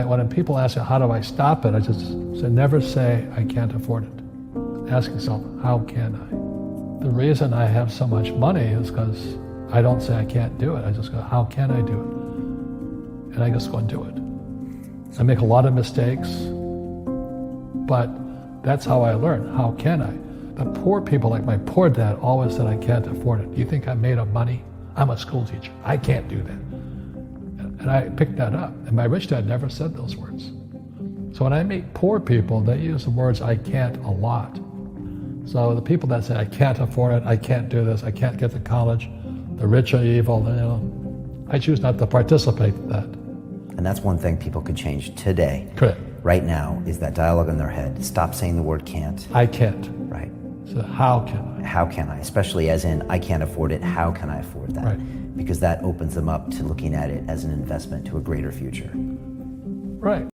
When people ask me, how do I stop it? I just say, never say, I can't afford it. Ask yourself, how can I? The reason I have so much money is because I don't say I can't do it. I just go, how can I do it? And I just go and do it. I make a lot of mistakes, but that's how I learn. How can I? The poor people, like my poor dad, always said I can't afford it. Do you think I'm made of money? I'm a school teacher. I can't do that. And I picked that up. And my rich dad never said those words. So when I meet poor people, they use the words I can't a lot. So the people that say I can't afford it, I can't do this, I can't get to college, the rich are evil, I choose not to participate in that. And that's one thing people could change today. Correct. Right now is that dialogue in their head. Stop saying the word can't. I can't. Right. So how can I? How can I? Especially as in, I can't afford it. How can I afford that? Right. Because that opens them up to looking at it as an investment to a greater future. Right.